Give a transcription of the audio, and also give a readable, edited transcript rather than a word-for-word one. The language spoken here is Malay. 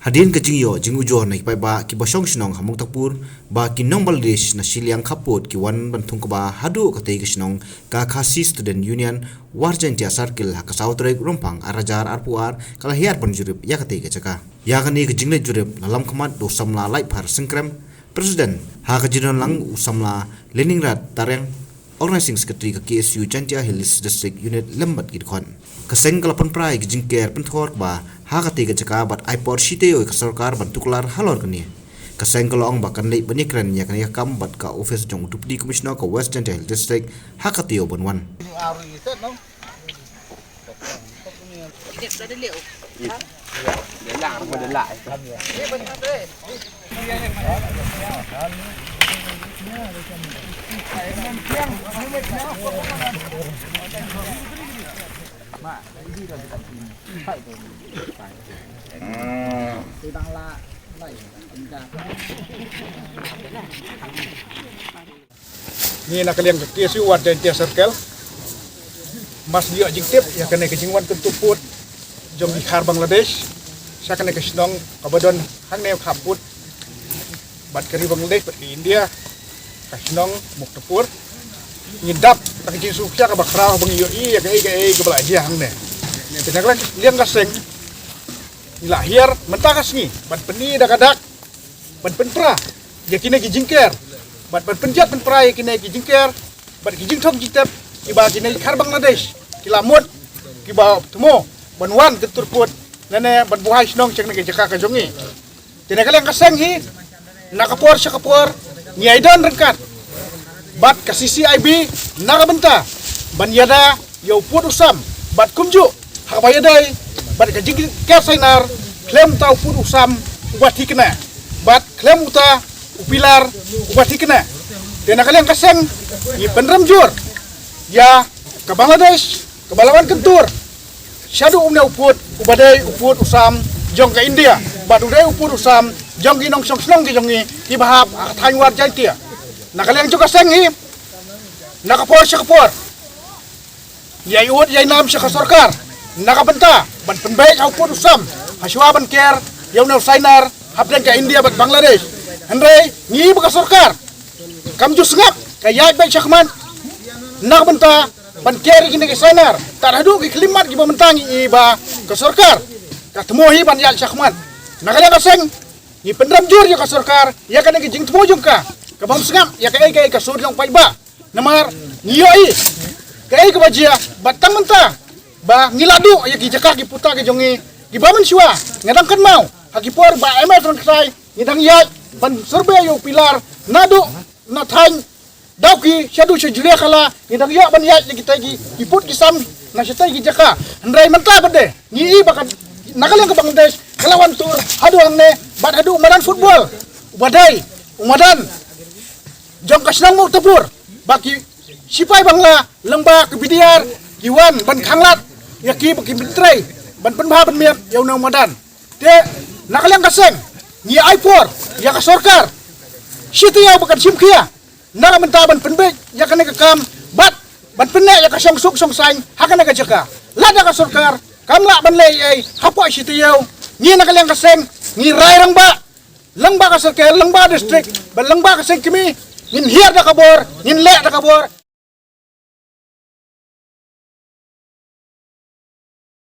Hadin ka jingyo jingu jo na ipai ba ki basong sinong hamong tapur ba ki nong Bangladesh na siliang kaput ki wan bantung ka ba hadu ka tei sinong ka khasi student union warjan tia circle ha ka sautrek rompang arajar arpuar kala hiar pan jurip ya ka tei ka chaka ya ka ni ka jingle jurip na lam khamat do samla lai phar sengkrem president ha ka jinon lang usamla Leningrad tareng organizing secretary ka KSU Chantia Hills district unit lembat ki khon kaseng kala pon prai ki jingker pen thor ba ha ka tei ka chaka bat aipor shite oi ka sarkar bantuklar halor kani kaseng kala ong ba kan lei banikran ya kan ya kam bat ka office jong deputy commissioner ka West Chantia Hills district ha ka teo bonwan Ni nak kalian ke KSU warga India Circle mas dia jingtip ya kena ke jingwan kentuput jom di khar Bangladesh saya kena ke sinong kabadon hang ne khaput bat kari Bangladesh bat ke India ka sinong muktapur ngidap tak jing sukya ka bakra bang yo ya ke bala dia hang ne tenaglan liang kaseng lahir mentakas ni bat peni dak bat penpra ya kini ke jingker bat penjat penpra ya kini ke jingker bat ke jingthok jitep kiba kini khar Bangladesh kilamut kiba temo banwan keturput nene ban buhay sinong cek nege jaka ka jongi tenaglan yang kaseng hi nakapor syakapor nyaidan rengkat bat ka CCIB nakabenta ban yada yo put usam bat kumju habayadai bat ka jing ker sainar klaim tau put usam ubat hikna bat klaim uta upilar ubat hikna tena kalian kaseng i penrem jur ya ke Bangladesh ke balawan kentur syadu umne uput ubadai uput usam jong ke India bat udai uput usam jong ki nong song snong ki jongi ki bahap thaiwar jantia nakalian juga sengi nakapor syakapor yai ud yai nam syaka sarkar nakabenta ban penbaik au put usam haswa ban ker yaunau sainar hapdan ke India bat Bangladesh hendai ngi baka sarkar kamju sengap kayai baik syakman nakabenta ban ker kini ke sainar tak hadu ki klimat ki bamentang iba ke sarkar katemuhi ban yal syakman nakalian kaseng ni pendram jur ya ka sarkar ya kan ke jing temo jungka ka bam sengap ya ka sud long paiba namar ngiyoi kai ka bajia batang menta ba ngiladu ya ki jaka ki puta ki jongi ki bamen siwa ngadang kan mau haki por ba emer tron kai ngidang ya ban serbe yo pilar nadu na thain dauki syadu syjulia kala ngidang ya ban ya kita ki put ki sam na sytai ki jaka ndrai menta bade ngi bakan nakal yang ke Bangladesh kelawan tur hadu angne bat hadu umadan football ubadai umadan jong kasnang mau tepur baki sipai bangla lengba kebidiar jiwan ban khanglat yaki baki bintrai ban penbha ban miap yauna umadan te nakal yang kaseng ngi aipor ya ka sarkar sitiau bakan simkia naka menta ban penbe ya kana ka kam bat ban penne ya ka song suk song saing hakana ka jaka lada ka sarkar kamla ban lei ai hapo sitiau ngi nakal yang kaseng ngi rai lengba ka sarkar lengba district ban lengba ka seng kimi ngin hiar da kabor ngin le da kabor